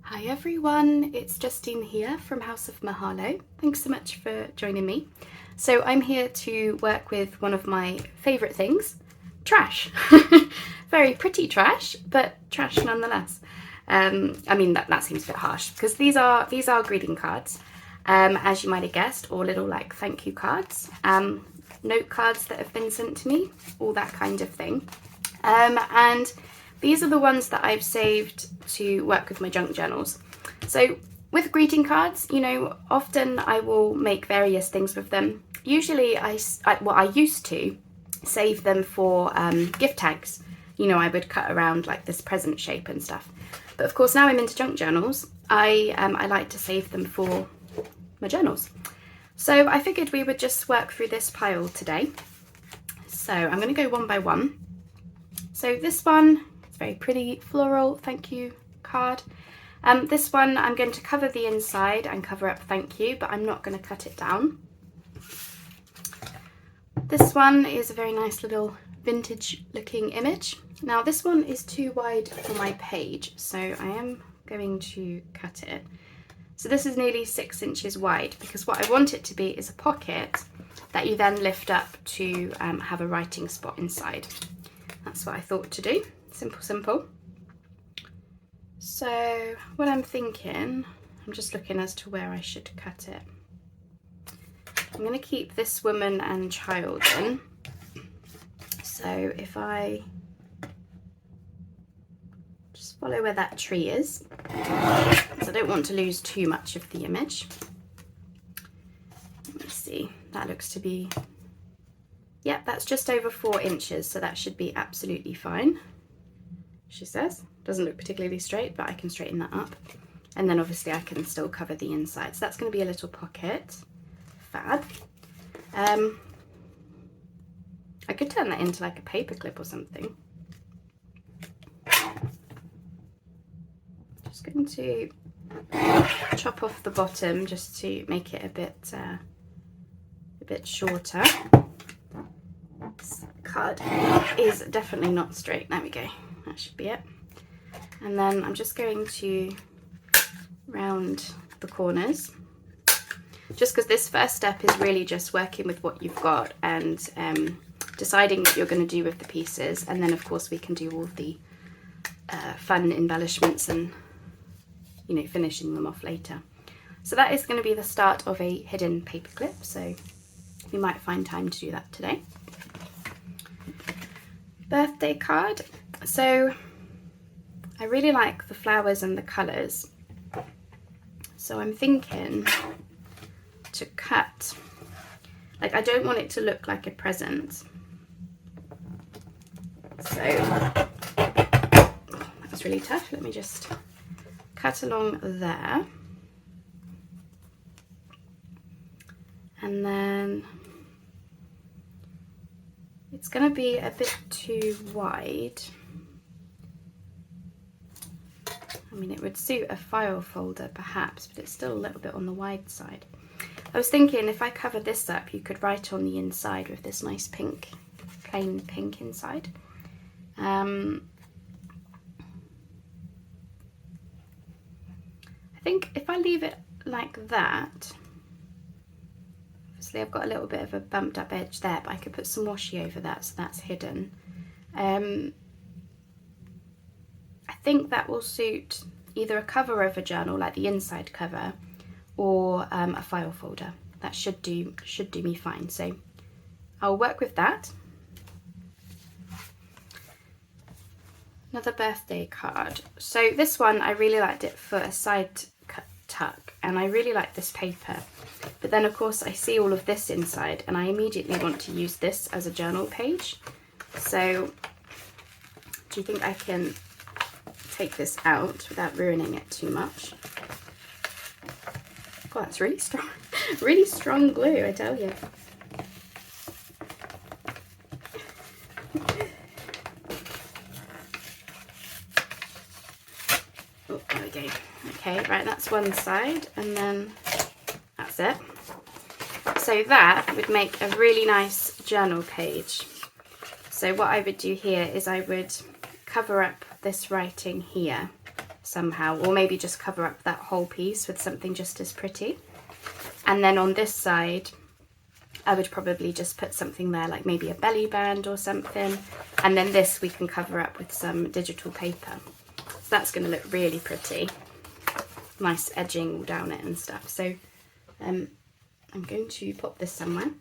Hi everyone, it's Justine here from House of Mahalo. Thanks so much for joining me. So I'm here to work with one of my favourite things, trash. Very pretty trash, but trash nonetheless. I mean that seems a bit harsh because these are greeting cards, as you might have guessed, or little like thank you cards, note cards that have been sent to me, all that kind of thing. And these are the ones that I've saved to work with my junk journals. So with greeting cards, you know, often I will make various things with them. Usually I used to save them for gift tags. You know, I would cut around like this present shape and stuff. But of course now I'm into junk journals, I like to save them for my journals. So I figured we would just work through this pile today. So I'm going to go one by one. So this one, it's very pretty floral thank you card. This one I'm going to cover the inside and cover up thank you, but I'm not going to cut it down. This one is a very nice little vintage looking image. Now this one is too wide for my page, so I am going to cut it. So this is nearly 6 inches wide because what I want it to be is a pocket that you then lift up to have a writing spot inside. That's what I thought to do. Simple, simple. So what I'm thinking, I'm just looking as to where I should cut it. I'm going to keep this woman and child in. So if I just follow where that tree is, because I don't want to lose too much of the image. Let me see, that looks to be, yeah, that's just over 4 inches, so that should be absolutely fine, she says. Doesn't look particularly straight, but I can straighten that up. And then obviously I can still cover the inside. So that's going to be a little pocket. Fab. I could turn that into like a paper clip or something. Just going to chop off the bottom just to make it a bit shorter. This card is definitely not straight. There we go. That should be it. And then I'm just going to round the corners, just because this first step is really just working with what you've got and deciding what you're going to do with the pieces, and then of course we can do all of the fun embellishments and, you know, finishing them off later. So that is going to be the start of a hidden paperclip, so we might find time to do that today. Birthday card. So I really like the flowers and the colours, so I'm thinking to cut, like I don't want it to look like a present, so that's really tough. Let me just cut along there, and then it's going to be a bit too wide. I mean, it would suit a file folder perhaps, but it's still a little bit on the wide side. I was thinking if I cover this up, you could write on the inside with this nice pink, plain pink inside. I think if I leave it like that, obviously I've got a little bit of a bumped up edge there, but I could put some washi over that so that's hidden. I think that will suit either a cover of a journal, like the inside cover, or a file folder. That should do me fine. So I'll work with that. Another birthday card. So this one, I really liked it for a side tuck, and I really like this paper. But then of course I see all of this inside, and I immediately want to use this as a journal page. So do you think I can take this out without ruining it too much? God, that's really strong glue, I tell you. Oh, there we go. Okay, right, that's one side, and then that's it. So that would make a really nice journal page. So what I would do here is I would cover up this writing here somehow, or maybe just cover up that whole piece with something just as pretty. And then on this side, I would probably just put something there, like maybe a belly band or something. And then this we can cover up with some digital paper. So that's going to look really pretty. Nice edging all down it and stuff. So I'm going to pop this somewhere.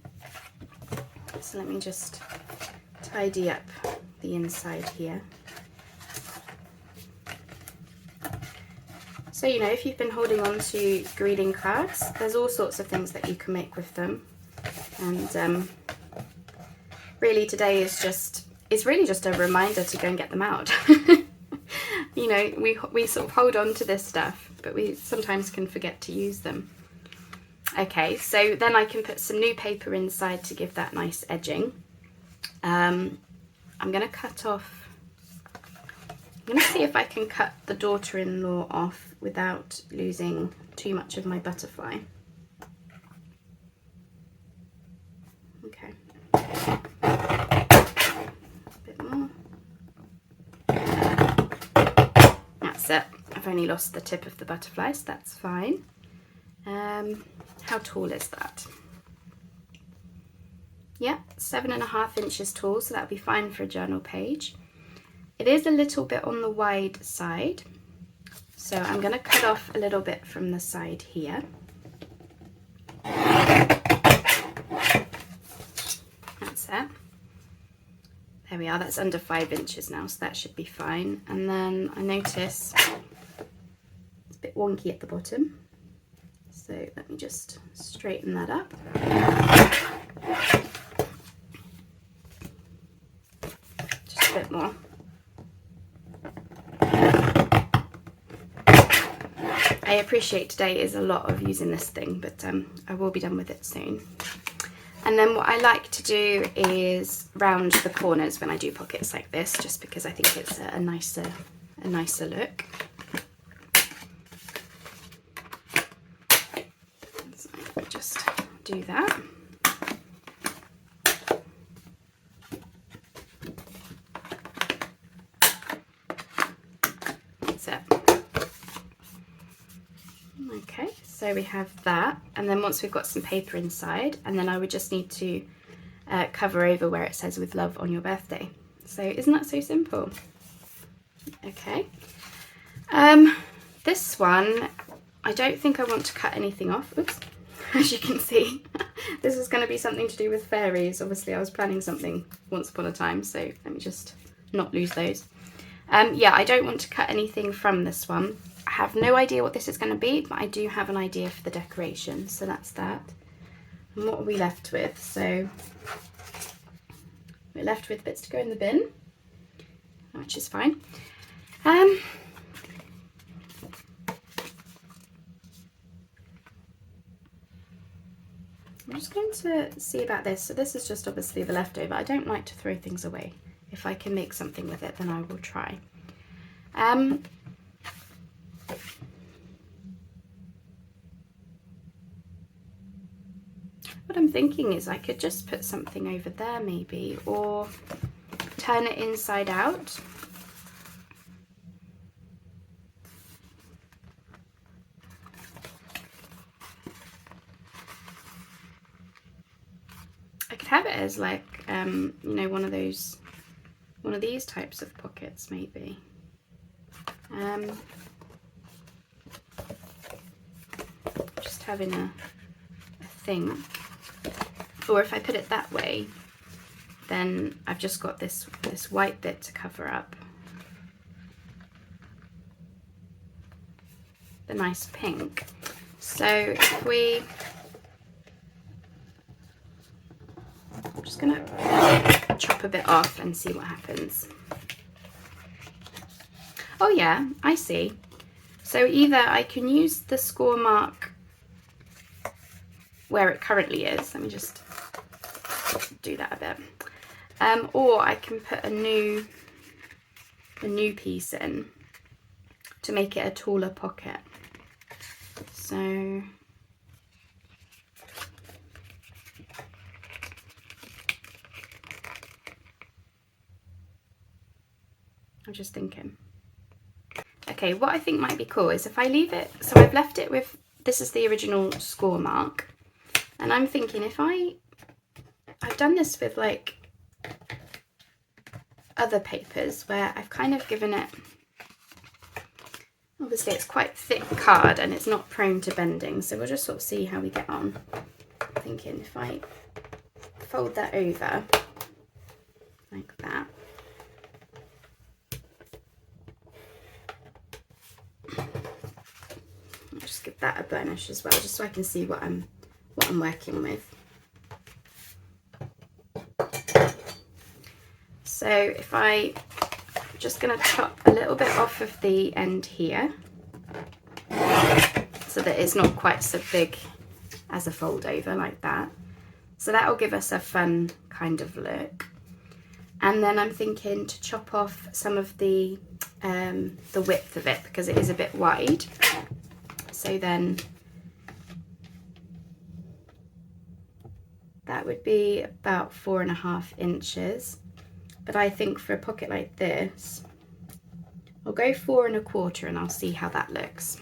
So let me just tidy up the inside here. So, you know, if you've been holding on to greeting cards, there's all sorts of things that you can make with them. And really today is really just a reminder to go and get them out. You know, we sort of hold on to this stuff, but we sometimes can forget to use them. Okay, so then I can put some new paper inside to give that nice edging. I'm going to cut off, I'm going to see if I can cut the daughter-in-law off without losing too much of my butterfly. Okay. A bit more. That's it. I've only lost the tip of the butterfly, so that's fine. How tall is that? Yeah, 7.5 inches tall, so that'll be fine for a journal page. It is a little bit on the wide side, so I'm going to cut off a little bit from the side here. That's it. There we are, that's under 5 inches now, so that should be fine. And then I notice it's a bit wonky at the bottom, so let me just straighten that up. Just a bit more. I appreciate today is a lot of using this thing, but I will be done with it soon. And then what I like to do is round the corners when I do pockets like this, just because I think it's a nicer look. So I'll just do that. That's it. Okay, so we have that, and then once we've got some paper inside, and then I would just need to cover over where it says "with love on your birthday." So isn't that so simple? Okay. This one, I don't think I want to cut anything off. Oops. As you can see, this is going to be something to do with fairies. Obviously, I was planning something once upon a time, so let me just not lose those. Yeah, I don't want to cut anything from this one. I have no idea what this is going to be, but I do have an idea for the decoration, so that's that. And what are we left with? So we're left with bits to go in the bin, which is fine. I'm just going to see about this. So this is just obviously the leftover. I don't like to throw things away. If I can make something with it, then I will try. What I'm thinking is I could just put something over there maybe, or turn it inside out. I could have it as like, you know, one of these types of pockets maybe. Just having a thing. Or if I put it that way, then I've just got this white bit to cover up the nice pink. So if we, I'm just gonna chop a bit off and see what happens. Oh yeah, I see. So either I can use the score mark where it currently is. Let me just do that a bit. Or I can put a new piece in to make it a taller pocket. So I'm just thinking. Okay, Okay, what I think might be cool is if I leave it, so I've left it with, this is the original score mark, and I'm thinking if I've done this with like other papers where I've kind of given it, obviously it's quite thick card and it's not prone to bending, so we'll just sort of see how we get on. I'm thinking if I fold that over like that, I'll just give that a burnish as well, just so I can see what I'm working with. So if I'm just going to chop a little bit off of the end here so that it's not quite so big as a fold over like that. So that will give us a fun kind of look. And then I'm thinking to chop off some of the width of it because it is a bit wide. So then that would be about 4.5 inches. But I think for a pocket like this, I'll go 4.25 and I'll see how that looks.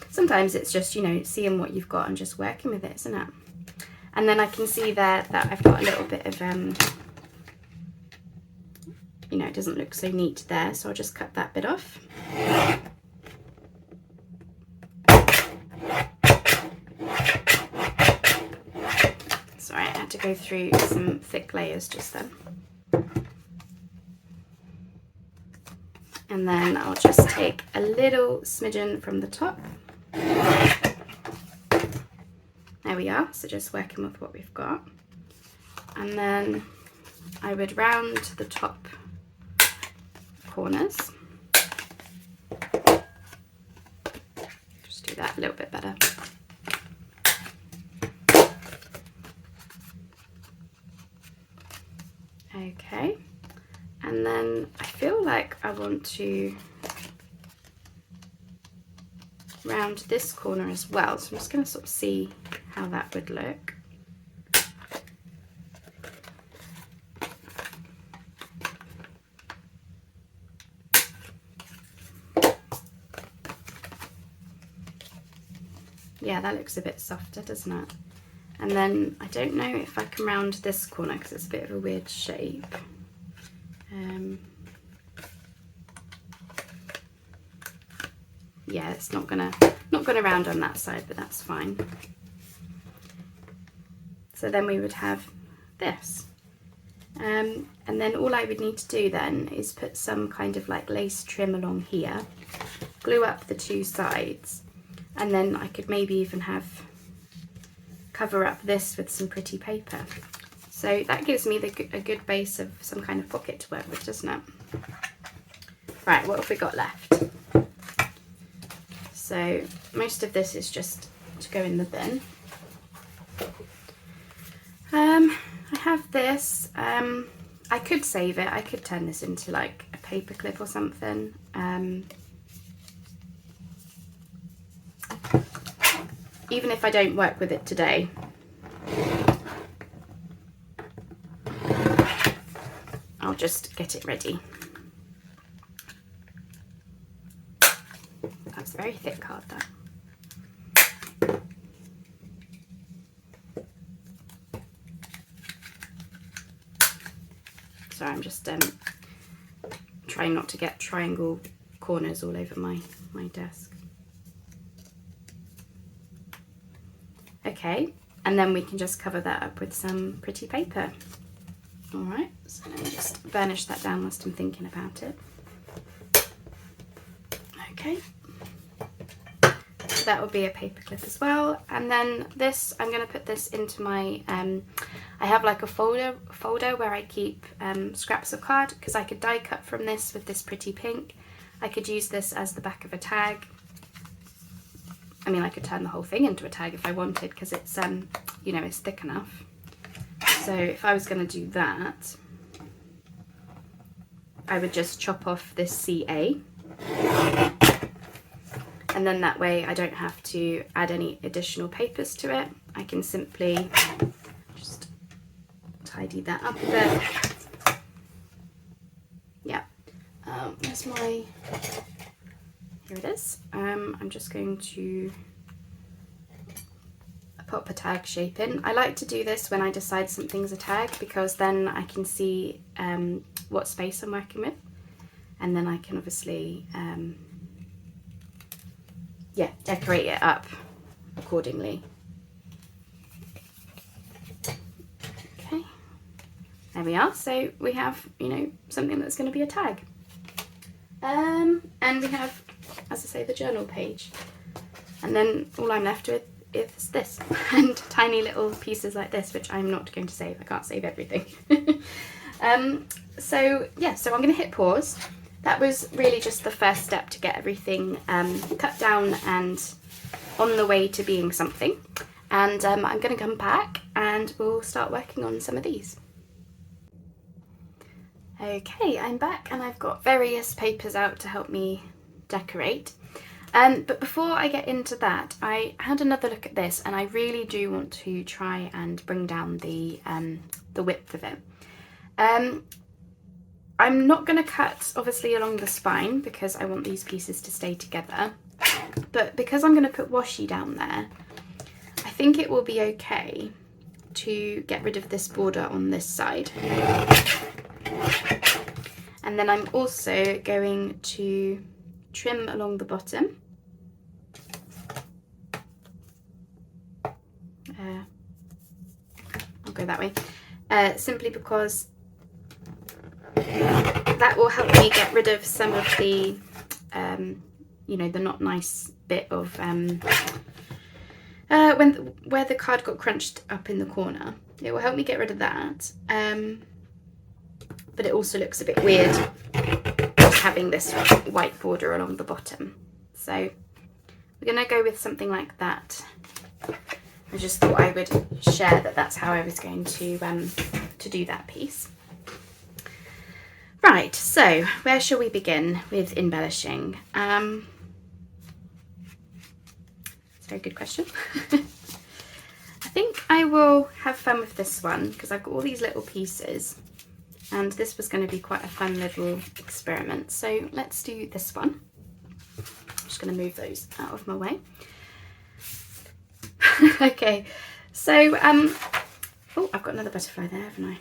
Sometimes it's just, you know, seeing what you've got and just working with it, isn't it? And then I can see there that I've got a little bit of, you know, it doesn't look so neat there, so I'll just cut that bit off. Sorry, I had to go through some thick layers just then. And then I'll just take a little smidgen from the top. There we are, so just working with what we've got. And then I would round the top corners. Just do that a little bit better. Okay, and then I feel like I want to round this corner as well, so I'm just going to sort of see how that would look. Yeah, that looks a bit softer, doesn't it? And then I don't know if I can round this corner because it's a bit of a weird shape. Yeah, it's not gonna round on that side, but that's fine. So then we would have this. And then all I would need to do then is put some kind of like lace trim along here, glue up the two sides, and then I could maybe even cover up this with some pretty paper. So that gives me a good base of some kind of pocket to work with, doesn't it? Right, what have we got left? So most of this is just to go in the bin. I have this. I could save it. I could turn this into like a paper clip or something. Even if I don't work with it today. I'll just get it ready. That's very thick card, that. Sorry, I'm just trying not to get triangle corners all over my desk. Okay, and then we can just cover that up with some pretty paper. All right, so let me just burnish that down whilst I'm thinking about it. Okay, so that will be a paper clip as well. And then this, I'm going to put this into my, I have like a folder where I keep scraps of card, because I could die cut from this with this pretty pink. I could use this as the back of a tag. I mean, I could turn the whole thing into a tag if I wanted, because it's, you know, it's thick enough. So if I was going to do that, I would just chop off this CA. And then that way I don't have to add any additional papers to it. I can simply just tidy that up a bit. Yeah. Where's my... Here it is. I'm just going to pop a tag shape in. I like to do this when I decide something's a tag, because then I can see what space I'm working with, and then I can obviously yeah, decorate it up accordingly. Okay, there we are. So we have, you know, something that's going to be a tag, and we have, as I say, the journal page, and then all I'm left with is this and tiny little pieces like this, which I'm not going to save. I can't save everything. So yeah, so I'm going to hit pause. That was really just the first step to get everything cut down and on the way to being something. And I'm going to come back and we'll start working on some of these. Okay, I'm back and I've got various papers out to help me decorate. But before I get into that, I had another look at this, and I really do want to try and bring down the width of it. I'm not going to cut, obviously, along the spine because I want these pieces to stay together. But because I'm going to put washi down there, I think it will be okay to get rid of this border on this side. And then I'm also going to trim along the bottom. I'll go that way, simply because that will help me get rid of some of the, you know, the not nice bit of where the card got crunched up in the corner. It will help me get rid of that, but it also looks a bit weird having this white border along the bottom. So we're going to go with something like that. I just thought I would share that that's how I was going to do that piece. Right, so where shall we begin with embellishing? It's a very good question. I think I will have fun with this one because I've got all these little pieces, and this was going to be quite a fun little experiment. So let's do this one. I'm just going to move those out of my way. Okay, so oh, I've got another butterfly there, haven't I?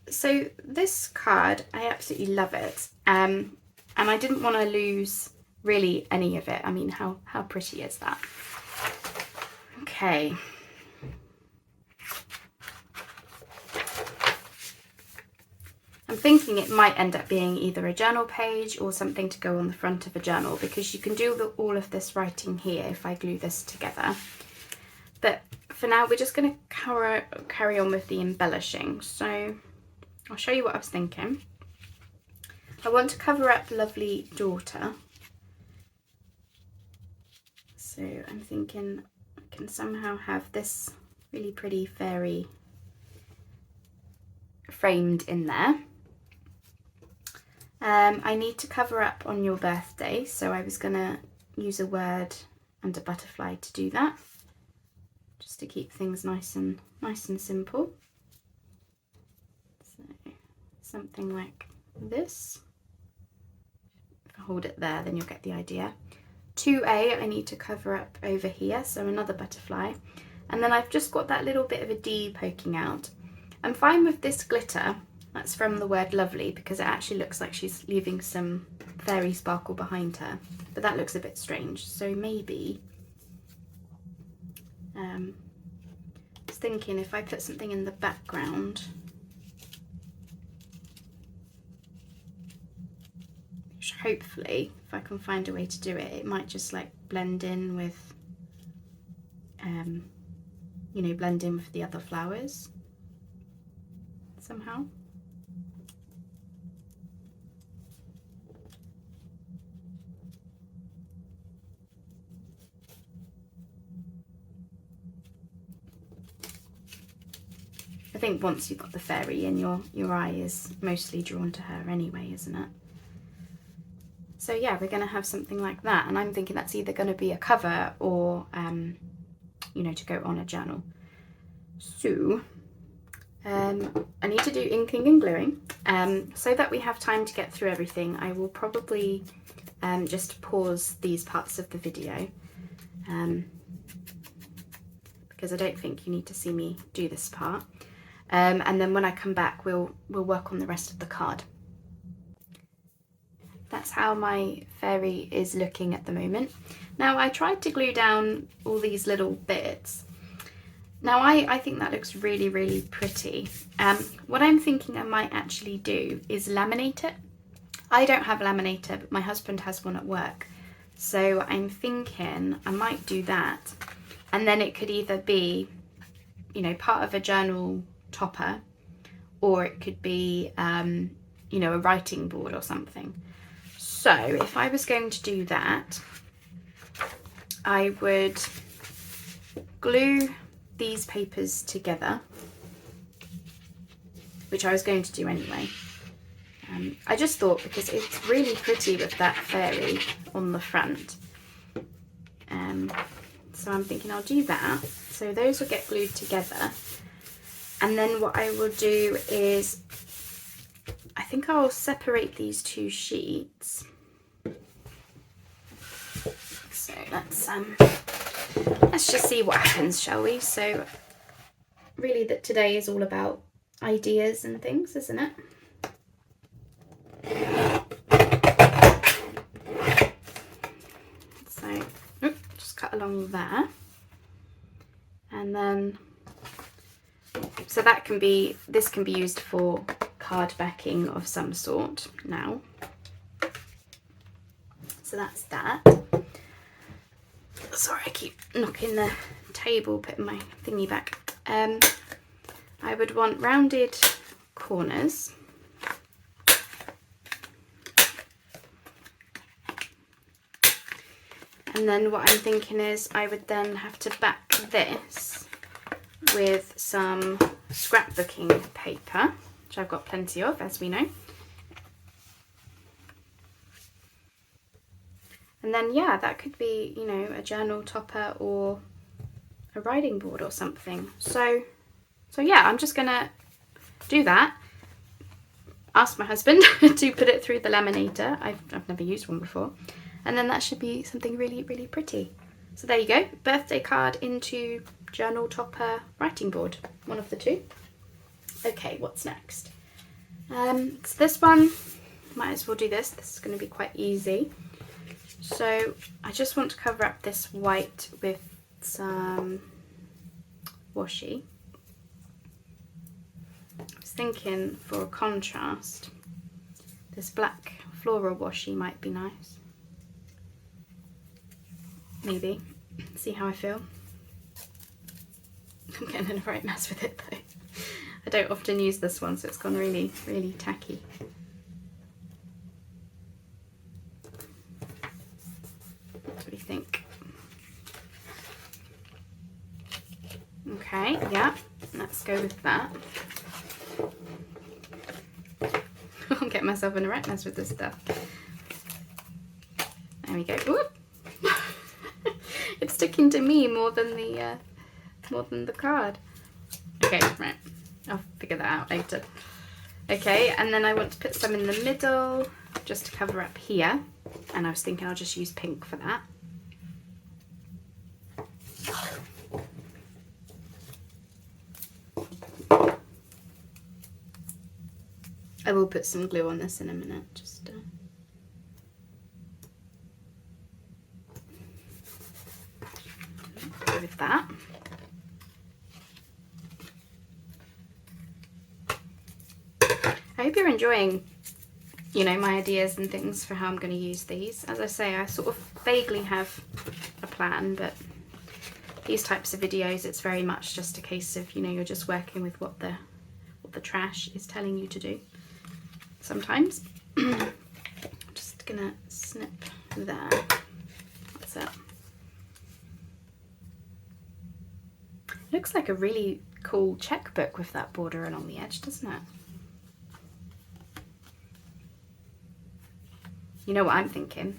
So this card, I absolutely love it, and I didn't want to lose really any of it. I mean, how pretty is that? Okay. I'm thinking it might end up being either a journal page or something to go on the front of a journal, because you can do all of this writing here if I glue this together. But for now, we're just going to carry on with the embellishing. So I'll show you what I was thinking. I want to cover up Lovely Daughter. So I'm thinking I can somehow have this really pretty fairy framed in there. I need to cover up on your birthday, so I was going to use a word and a butterfly to do that, just to keep things nice and simple. So something like this. If I hold it there, then you'll get the idea. 2A, I need to cover up over here, so another butterfly, and then I've just got that little bit of a D poking out. I'm fine with this glitter. That's from the word lovely, because it actually looks like she's leaving some fairy sparkle behind her, but that looks a bit strange. So maybe I was thinking if I put something in the background, which hopefully, if I can find a way to do it, it might just like blend in with, you know, blend in with the other flowers somehow. I think once you've got the fairy in, your eye is mostly drawn to her anyway, isn't it? So yeah, we're going to have something like that, and I'm thinking that's either going to be a cover or, you know, to go on a journal. So I need to do inking and gluing. So that we have time to get through everything, I will probably just pause these parts of the video because I don't think you need to see me do this part. And then when I come back, we'll work on the rest of the card. That's how my fairy is looking at the moment. Now, I tried to glue down all these little bits. Now, I think that looks really, really pretty. What I'm thinking I might actually do is laminate it. I don't have a laminator, but my husband has one at work. So I'm thinking I might do that. And then it could either be, you know, part of a journal topper, or it could be, you know, a writing board or something. So if I was going to do that, I would glue these papers together, which I was going to do anyway. I just thought because it's really pretty with that fairy on the front. So I'm thinking I'll do that. So those will get glued together. And then what I will do is, I think I'll separate these two sheets. So let's just see what happens, shall we? So really that today is all about ideas and things, isn't it? So just cut along there. And then, so that can be, this can be used for card backing of some sort now. So that's that. Sorry, I keep knocking the table, putting my thingy back. I would want rounded corners. And then what I'm thinking is I would then have to back this with some scrapbooking paper, which I've got plenty of, as we know. And then, yeah, that could be, you know, a journal topper or a writing board or something. So yeah, I'm just gonna do that. Ask my husband to put it through the laminator. I've never used one before. And then that should be something really, really pretty. So there you go, birthday card into journal topper, writing board, one of the two. Okay, what's next? So this one, might as well do this. This is going to be quite easy. So I just want to cover up this white with some washi. I was thinking for a contrast, this black floral washi might be nice. Maybe. See how I feel. I'm getting in a right mess with it though. I don't often use this one, so it's gone really, really tacky. What do you think? Okay, yeah, let's go with that. I'll get myself in a right mess with this stuff. There we go. Whoop. It's sticking to me more than the card. Okay, right. I'll figure that out later. Okay, and then I want to put some in the middle just to cover up here. And I was thinking I'll just use pink for that. I will put some glue on this in a minute, just with that. I hope you're enjoying, you know, my ideas and things for how I'm going to use these. As I say, I sort of vaguely have a plan, but these types of videos, it's very much just a case of, you know, you're just working with what the trash is telling you to do. Sometimes. I'm just gonna snip there. That's it. Looks like a really cool checkbook with that border along the edge, doesn't it? You know what I'm thinking?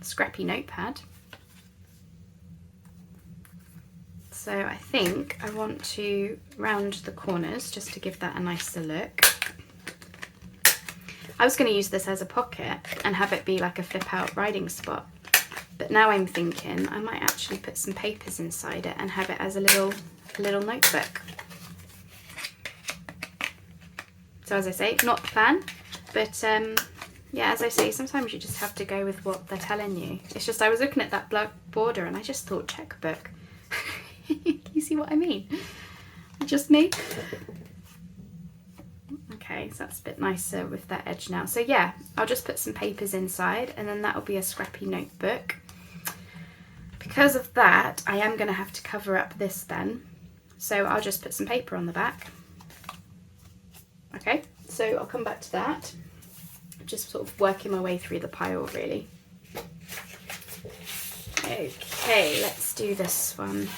Scrappy notepad. So I think I want to round the corners just to give that a nicer look. I was going to use this as a pocket and have it be like a flip out writing spot. But now I'm thinking I might actually put some papers inside it and have it as a little notebook. So as I say, not the plan, but yeah, as I say, sometimes you just have to go with what they're telling you. It's just I was looking at that black border and I just thought checkbook. You see what I mean? Just me? Okay, so that's a bit nicer with that edge now. So yeah, I'll just put some papers inside and then that'll be a scrappy notebook. Because of that, I am going to have to cover up this then. So I'll just put some paper on the back. Okay, so I'll come back to that. Just sort of working my way through the pile really. Okay, let's do this one.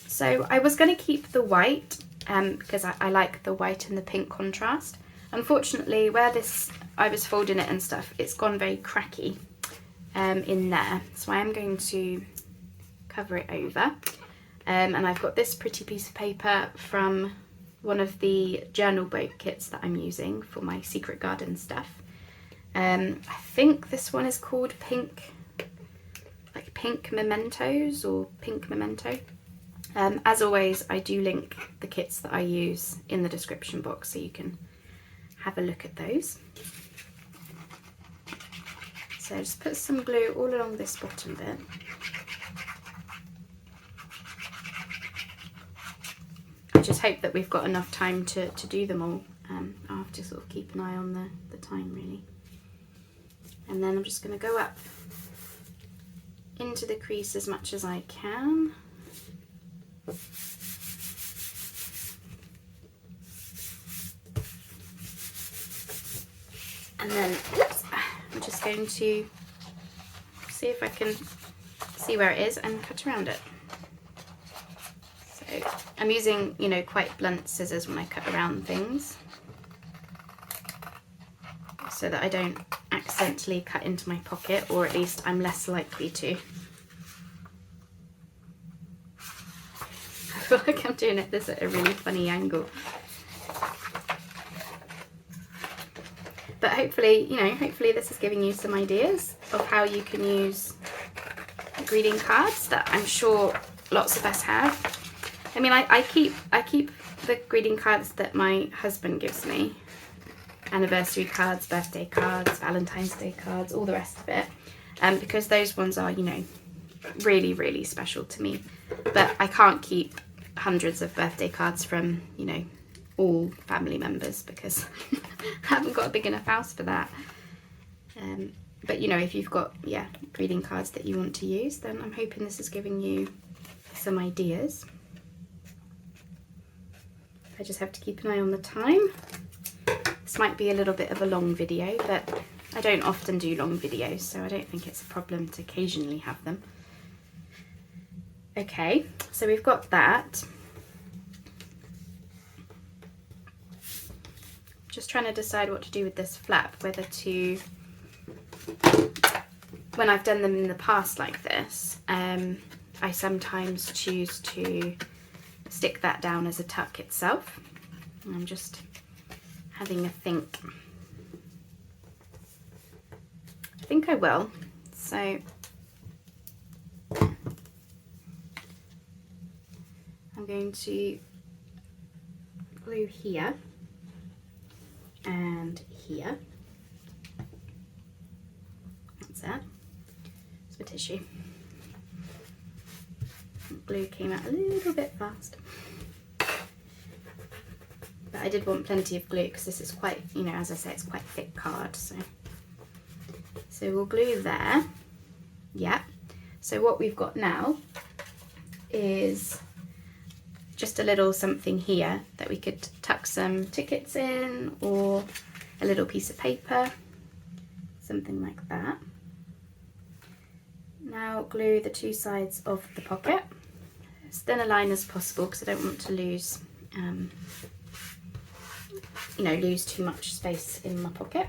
So I was going to keep the white because I like the white and the pink contrast. Unfortunately, where I was folding it and stuff, it's gone very cracky in there. So I am going to cover it over. And I've got this pretty piece of paper from one of the journal boat kits that I'm using for my secret garden stuff. I think this one is called Pink Mementos or Pink Memento. As always, I do link the kits that I use in the description box so you can have a look at those. So just put some glue all along this bottom bit. I just hope that we've got enough time to do them all. I'll have to sort of keep an eye on the time really. And then I'm just going to go up into the crease as much as I can. And then I'm just going to see if I can see where it is and cut around it. So I'm using, you know, quite blunt scissors when I cut around things so that I don't accidentally cut into my pocket, or at least I'm less likely to. I feel like I'm doing this at a really funny angle. But hopefully, you know, hopefully this is giving you some ideas of how you can use greeting cards that I'm sure lots of us have. I mean, I keep the greeting cards that my husband gives me. Anniversary cards, birthday cards, Valentine's Day cards, all the rest of it. Because those ones are, you know, really, really special to me. But I can't keep hundreds of birthday cards from, you know, all family members because I haven't got a big enough house for that. But you know, if you've got greeting cards that you want to use, then I'm hoping this is giving you some ideas. I just have to keep an eye on the time. This might be a little bit of a long video, but I don't often do long videos, so I don't think it's a problem to occasionally have them. Okay, so we've got that. Just trying to decide what to do with this flap, whether to, when I've done them in the past like this, I sometimes choose to stick that down as a tuck itself. And I'm just having a think. I think I will. So I'm going to glue here and here. That's that. It's my tissue. Glue came out a little bit fast. But I did want plenty of glue because this is quite, you know, as I say, it's quite thick card. So we'll glue there. Yeah. So what we've got now is just a little something here that we could tuck some tickets in, or a little piece of paper, something like that. Now glue the two sides of the pocket as thin a line as possible because I don't want to lose, you know, lose too much space in my pocket.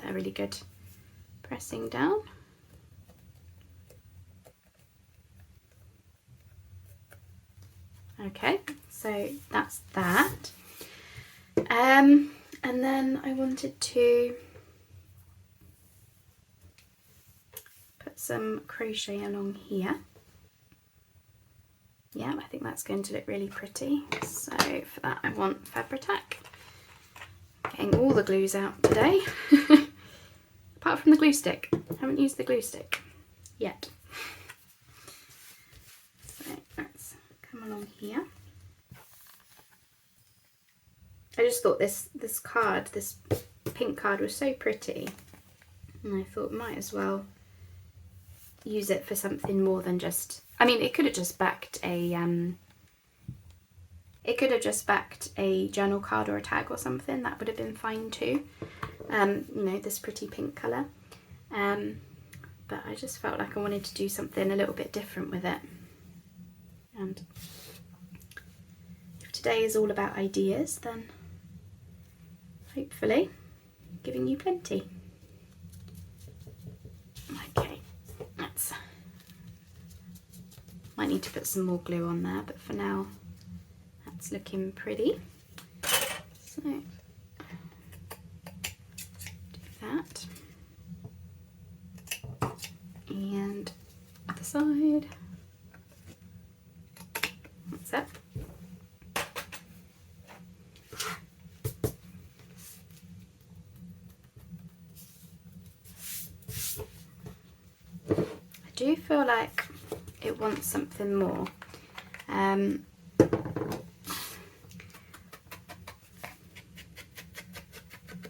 a really good pressing down. Okay, so that's that. And then I wanted to put some crochet along here. Yeah, I think that's going to look really pretty. So for that I want Fabri-Tac. Getting all the glues out today. Apart from the glue stick. I haven't used the glue stick yet. So let's come along here. I just thought this card, this pink card, was so pretty, and I thought might as well use it for something more than just, I mean, it could have just backed a journal card or a tag or something. That would have been fine too. You know, this pretty pink colour. But I just felt like I wanted to do something a little bit different with it. And if today is all about ideas, then hopefully giving you plenty. Okay, might need to put some more glue on there, but for now that's looking pretty. So do that, and other side. That's it. I do feel like it wants something more.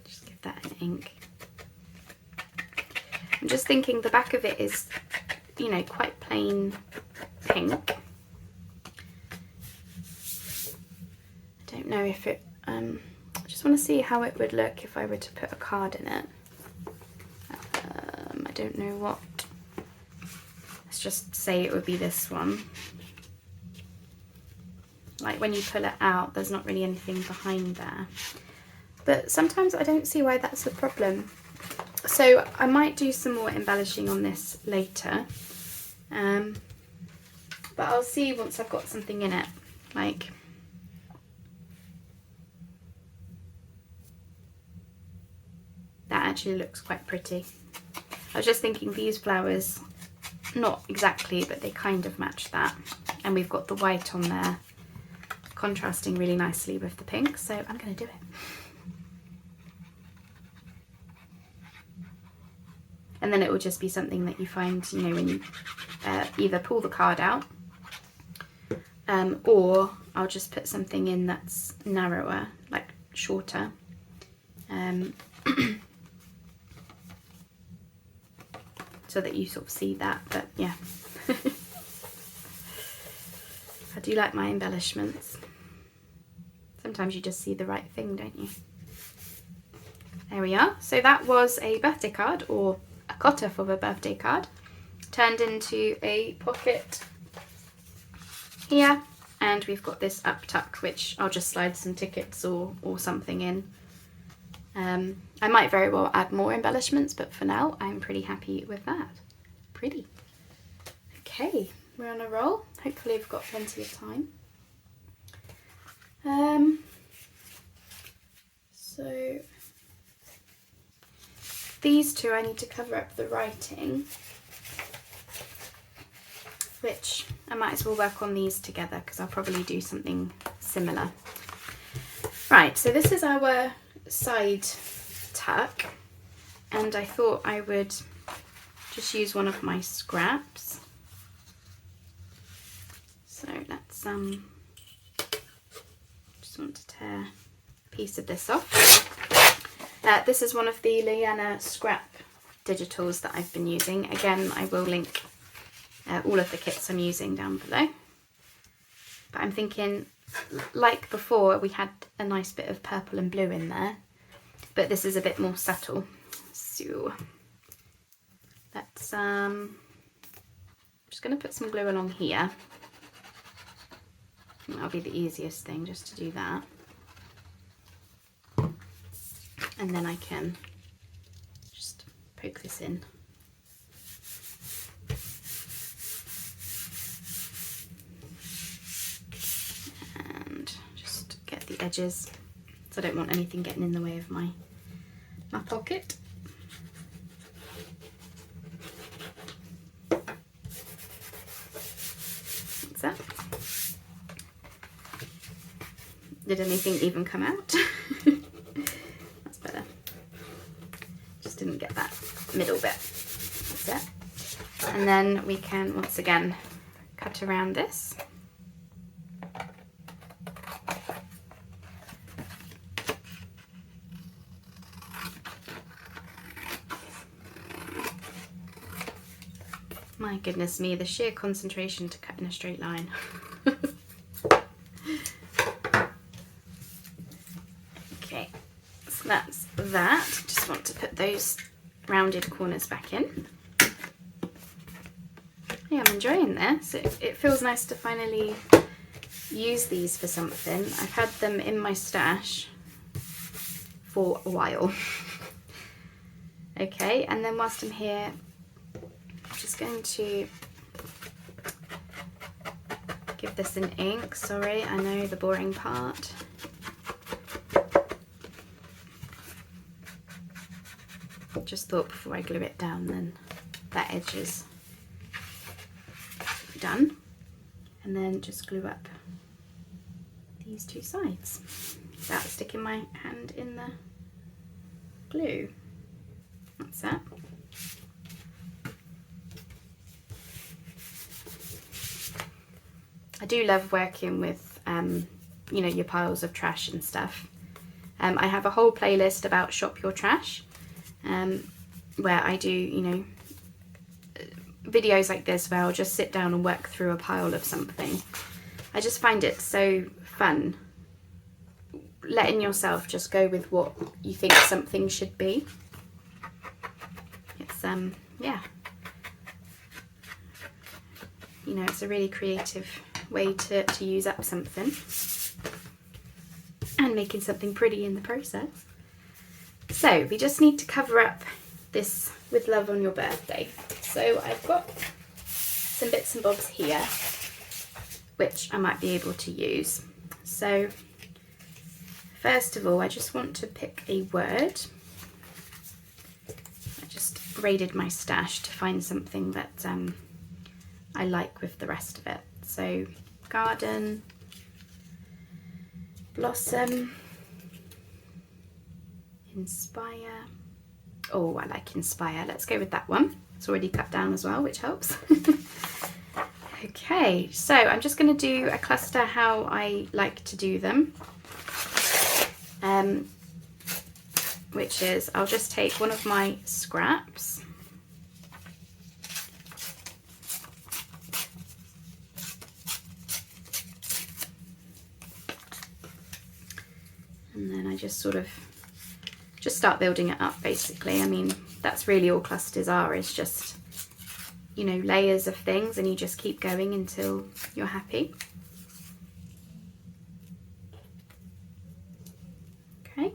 Just give that an ink. I'm just thinking the back of it is, you know, quite plain pink. I don't know if it, I just want to see how it would look if I were to put a card in it. I don't know what. Let's just say it would be this one. Like when you pull it out, there's not really anything behind there. But sometimes I don't see why that's a problem. So I might do some more embellishing on this later. But I'll see once I've got something in it. Like, that actually looks quite pretty. I was just thinking these flowers, not exactly, but they kind of match that. And we've got the white on there, contrasting really nicely with the pink, so I'm going to do it. And then it will just be something that you find, you know, when you either pull the card out, or I'll just put something in that's narrower, like shorter. So that you sort of see that, but yeah. I do like my embellishments. Sometimes you just see the right thing, don't you? There we are. So that was a birthday card, or a cutoff of a birthday card, turned into a pocket here. And we've got this up tuck, which I'll just slide some tickets or something in. I might very well add more embellishments, but for now I'm pretty happy with that. Pretty. Okay, we're on a roll. Hopefully I've got plenty of time. So these two I need to cover up the writing, which I might as well work on these together because I'll probably do something similar. Right, so this is our side tuck, and I thought I would just use one of my scraps. So let's just want to tear a piece of this off. This is one of the Liana scrap digitals that I've been using. Again, I will link all of the kits I'm using down below. But I'm thinking, like before, we had a nice bit of purple and blue in there, but this is a bit more subtle. So let's I'm just going to put some glue along here. I think that'll be the easiest thing, just to do that. And then I can poke this in. And just get the edges, so I don't want anything getting in the way of my pocket. Like that. Did anything even come out? That's better. Just didn't get that middle bit. That's it. And then we can once again cut around this. My goodness me, the sheer concentration to cut in a straight line. Okay, so that's that. Just want to put those rounded corners back in. Yeah, I'm enjoying this. It feels nice to finally use these for something. I've had them in my stash for a while. Okay, and then whilst I'm here, I'm just going to give this an ink. Sorry, I know, the boring part. Just thought before I glue it down, then that edge is done. And then just glue up these two sides without sticking my hand in the glue. That's that. I do love working with, you know, your piles of trash and stuff. I have a whole playlist about Shop Your Trash, where I do, you know, videos like this where I'll just sit down and work through a pile of something. I just find it so fun, letting yourself just go with what you think something should be. It's, yeah. You know, it's a really creative way to use up something and making something pretty in the process. So we just need to cover up this with love on your birthday. So I've got some bits and bobs here which I might be able to use. So first of all, I just want to pick a word. I just raided my stash to find something that I like with the rest of it. So garden, blossom, inspire. Oh, I like inspire. Let's go with that one. It's already cut down as well, which helps. Okay, so I'm just going to do a cluster how I like to do them. Which is, I'll just take one of my scraps. And then I just sort of just start building it up, basically. I mean, that's really all clusters are, is just, you know, layers of things, and you just keep going until you're happy. Okay.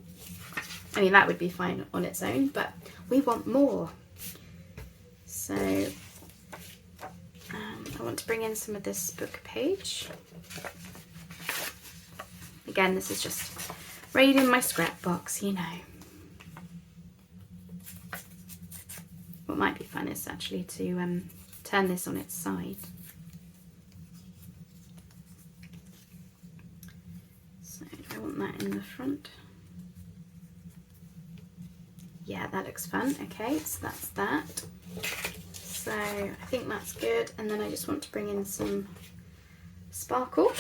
I mean, that would be fine on its own, but we want more. So I want to bring in some of this book page. Again, this is just raiding my scrap box, you know. What might be fun is actually to turn this on its side. So I want that in the front. Yeah, that looks fun. Okay, so that's that. So I think that's good. And then I just want to bring in some sparkle.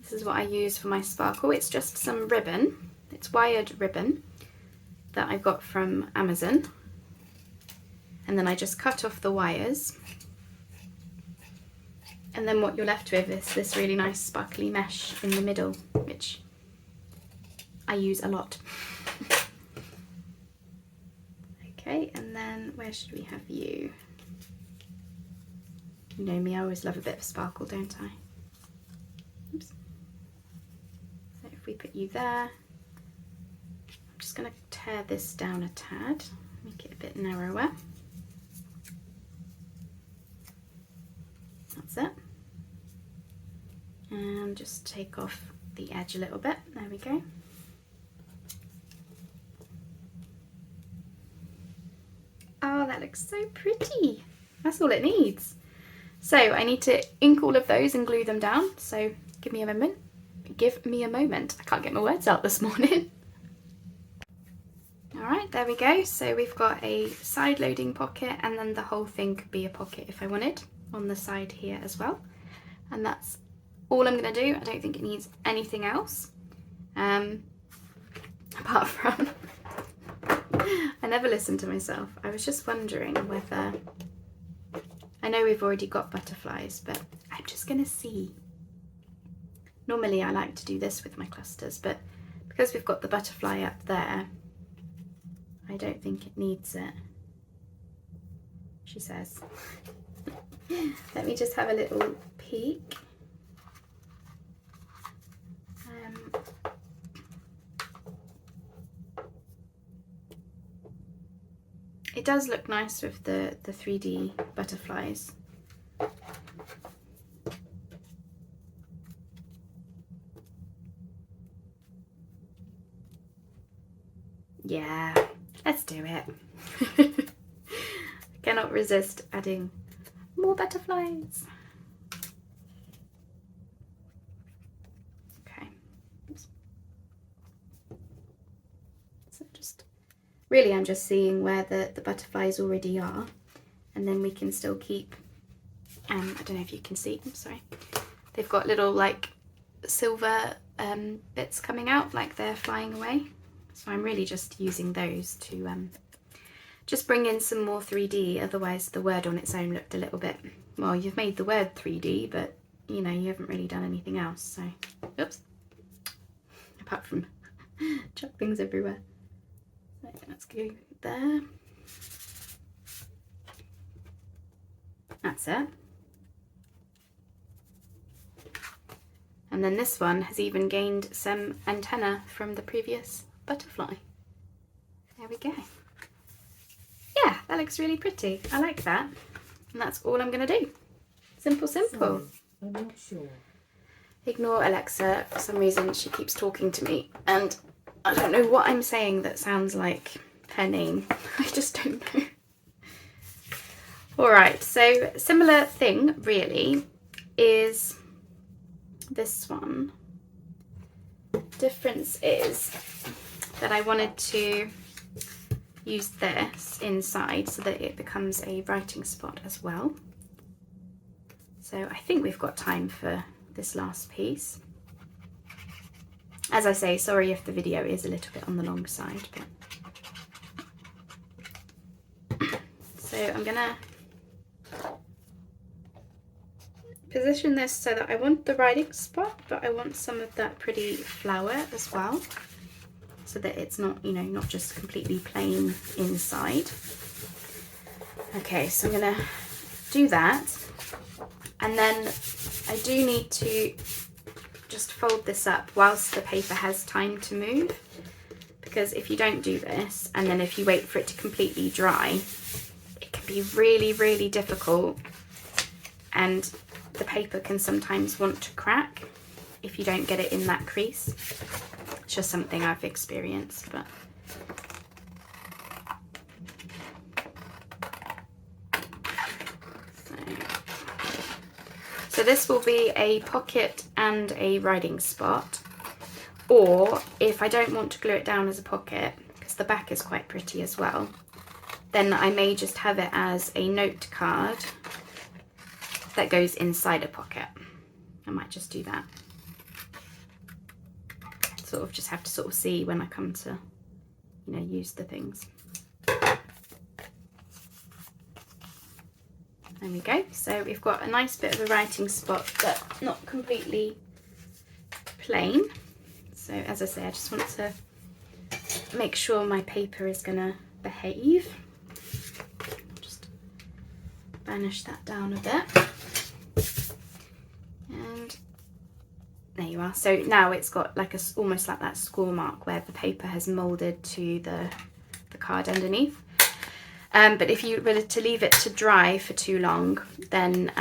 This is what I use for my sparkle. It's just some ribbon. It's wired ribbon that I got from Amazon. And then I just cut off the wires. And then what you're left with is this really nice sparkly mesh in the middle, which I use a lot. Okay, and then where should we have you? You know me, I always love a bit of sparkle, don't I? Oops. So if we put you there, I'm just going to tear this down a tad, make it a bit narrower. That's it. And just take off the edge a little bit. There we go. Oh, that looks so pretty. That's all it needs. So I need to ink all of those and glue them down. So give me a moment. Give me a moment. I can't get my words out this morning. All right, there we go. So we've got a side loading pocket, and then the whole thing could be a pocket if I wanted on the side here as well. And that's all I'm gonna do. I don't think it needs anything else. Apart from, I never listen to myself. I was just wondering whether, I know we've already got butterflies, but I'm just gonna see. Normally I like to do this with my clusters, but because we've got the butterfly up there, I don't think it needs it, she says. Let me just have a little peek. It does look nice with the 3D butterflies. Yeah, let's do it. I cannot resist adding more butterflies. Okay. Oops. So really I'm just seeing where the butterflies already are, and then we can still keep, I don't know if you can see, I'm sorry, they've got little like silver bits coming out like they're flying away. So I'm really just using those to just bring in some more 3D, otherwise the word on its own looked a little bit, well, you've made the word 3D, but you know, you haven't really done anything else, so, oops, apart from chuck things everywhere. So let's go there. That's it. And then this one has even gained some antenna from the previous butterfly. There we go. Yeah, that looks really pretty. I like that. And that's all I'm going to do. Simple, simple. Sorry, I'm not sure. Ignore Alexa. For some reason she keeps talking to me and I don't know what I'm saying that sounds like her name. I just don't know. Alright, so similar thing really is this one. Difference is that I wanted to use this inside so that it becomes a writing spot as well. So I think we've got time for this last piece. As I say, sorry if the video is a little bit on the long side, but so I'm gonna position this so that I want the writing spot, but I want some of that pretty flower as well, so that it's not, you know, not just completely plain inside. Okay, so I'm gonna do that, and then I do need to just fold this up whilst the paper has time to move, because if you don't do this and then if you wait for it to completely dry, it can be really, really difficult, and the paper can sometimes want to crack if you don't get it in that crease. It's just something I've experienced, but so this will be a pocket and a writing spot, or if I don't want to glue it down as a pocket, because the back is quite pretty as well, then I may just have it as a note card that goes inside a pocket. I might just do that. Sort of just have to sort of see when I come to, you know, use the things. There we go. So we've got a nice bit of a writing spot, but not completely plain. So as I say, I just want to make sure my paper is going to behave. Just banish that down a bit. And there you are. So now it's got like a, almost like that score mark where the paper has molded to the card underneath. But if you were to leave it to dry for too long, then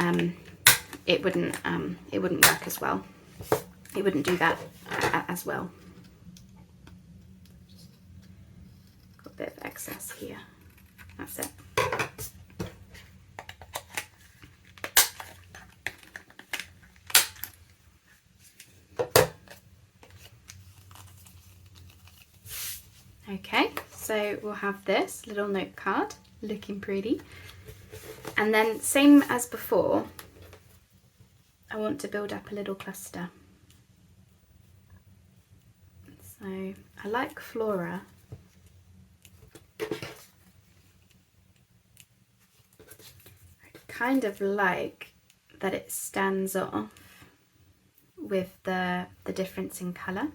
it wouldn't work as well. It wouldn't do that as well. Got a bit of excess here. That's it. Okay, so we'll have this little note card looking pretty. And then same as before, I want to build up a little cluster. So I like Flora. I kind of like that it stands off with the difference in colour.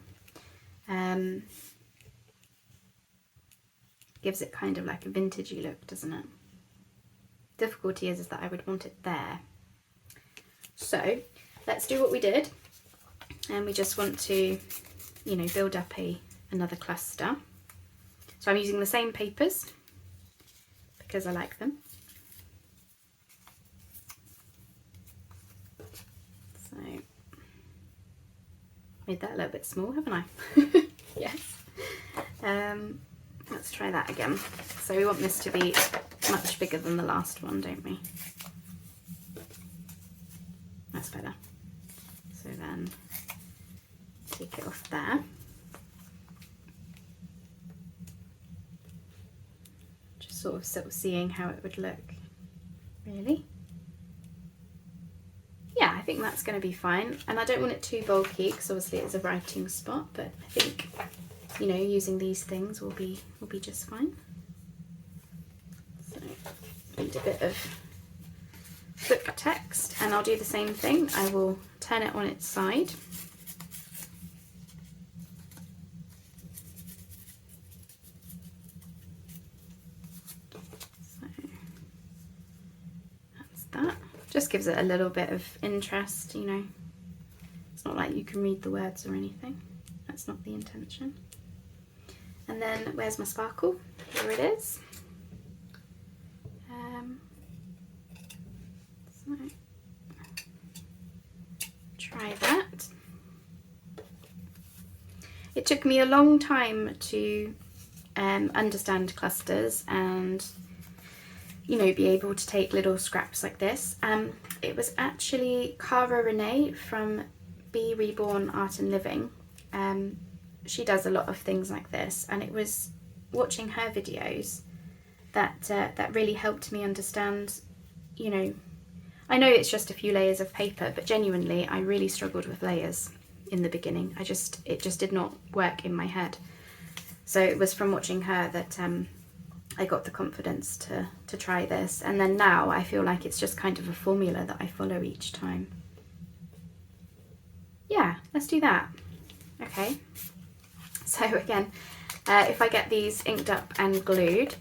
Gives it kind of like a vintagey look, doesn't it? Difficulty is that I would want it there. So let's do what we did, and we just want to, you know, build up another cluster. So I'm using the same papers because I like them. So made that a little bit small, haven't I? Yes. Let's try that again. So we want this to be much bigger than the last one, don't we? That's better. So then take it off there. Just sort of seeing how it would look, really. Yeah, I think that's going to be fine. And I don't want it too bulky because obviously it's a writing spot, but I think, you know, using these things will be just fine. So need a bit of book text, and I'll do the same thing. I will turn it on its side. So that's that. Just gives it a little bit of interest, you know. It's not like you can read the words or anything. That's not the intention. And then where's my sparkle? Here it is. So try that. It took me a long time to understand clusters and, you know, be able to take little scraps like this. It was actually Cara Renee from Be Reborn Art and Living. She does a lot of things like this, and it was watching her videos that really helped me understand, you know, I know it's just a few layers of paper, but genuinely I really struggled with layers in the beginning. It just did not work in my head. So it was from watching her that I got the confidence to try this, and then now I feel like it's just kind of a formula that I follow each time. Yeah, let's do that. Okay, so again, if I get these inked up and glued,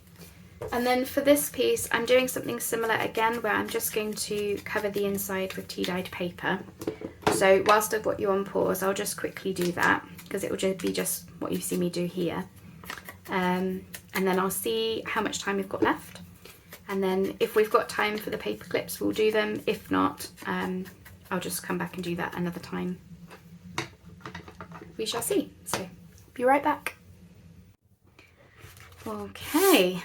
and then for this piece I'm doing something similar again, where I'm just going to cover the inside with tea-dyed paper. So whilst I've got you on pause, I'll just quickly do that because it will just be just what you see me do here. And then I'll see how much time we've got left, and then if we've got time for the paper clips, we'll do them. If not, I'll just come back and do that another time. We shall see. So be right back. Okay,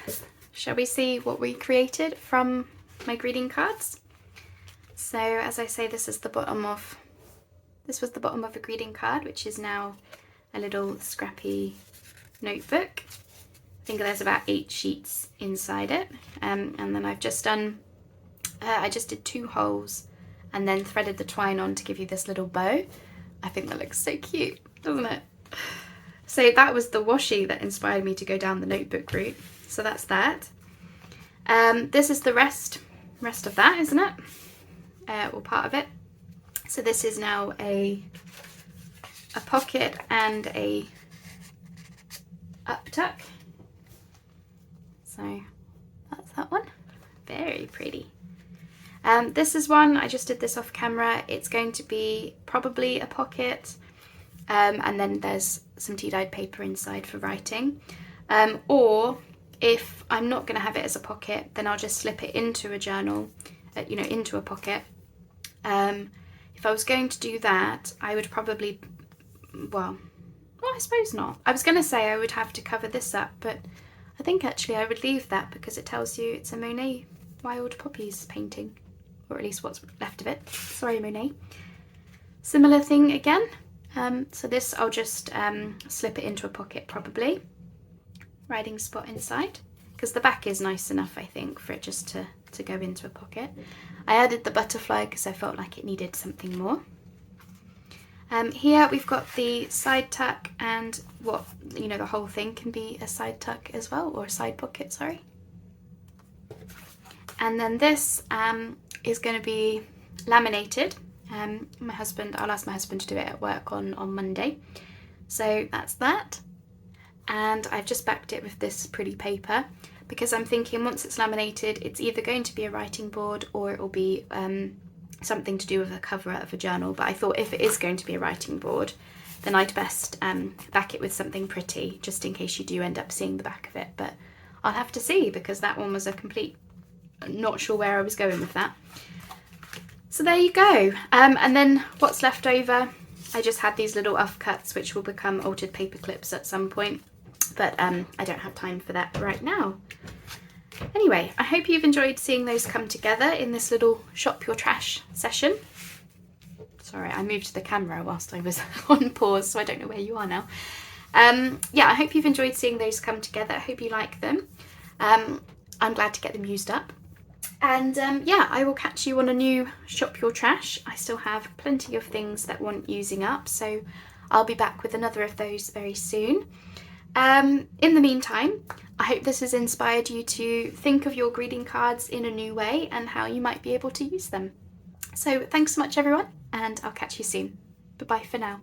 shall we see what we created from my greeting cards? So as I say, this was the bottom of a greeting card, which is now a little scrappy notebook. I think there's about 8 sheets inside it, and then I've just done, I just did 2 holes and then threaded the twine on to give you this little bow. I think that looks so cute, doesn't it? So that was the washi that inspired me to go down the notebook route. So that's that. This is the rest of that, isn't it? Or part of it. So this is now a pocket and a up tuck. So that's that one. Very pretty. This is one, I just did this off camera. It's going to be probably a pocket, and then there's some tea-dyed paper inside for writing. Or if I'm not going to have it as a pocket, then I'll just slip it into a journal, into a pocket. If I was going to do that, I would probably, well, I suppose not. I was going to say I would have to cover this up, but I think actually I would leave that because it tells you it's a Monet Wild Poppies painting, or at least what's left of it. Sorry, Monet. Similar thing again. So this I'll just slip it into a pocket probably. Writing spot inside, because the back is nice enough, I think, for it just to go into a pocket. I added the butterfly because I felt like it needed something more. Here we've got the side tuck, and the whole thing can be a side tuck as well, or a side pocket, sorry. And then this is going to be laminated. I'll ask my husband to do it at work on Monday. So that's that. And I've just backed it with this pretty paper because I'm thinking once it's laminated, it's either going to be a writing board or it will be something to do with a cover of a journal. But I thought if it is going to be a writing board, then I'd best back it with something pretty, just in case you do end up seeing the back of it. But I'll have to see, because that one was a complete, not sure where I was going with that. So there you go. And then what's left over, I just had these little offcuts which will become altered paper clips at some point, but I don't have time for that right now. Anyway, I hope you've enjoyed seeing those come together in this little Shop Your Trash session. Sorry, I moved the camera whilst I was on pause, so I don't know where you are now. Yeah, I hope you've enjoyed seeing those come together. I hope you like them. I'm glad to get them used up. And yeah, I will catch you on a new Shop Your Trash. I still have plenty of things that want using up, so I'll be back with another of those very soon. In the meantime, I hope this has inspired you to think of your greeting cards in a new way and how you might be able to use them. So thanks so much everyone, and I'll catch you soon. Bye-bye for now.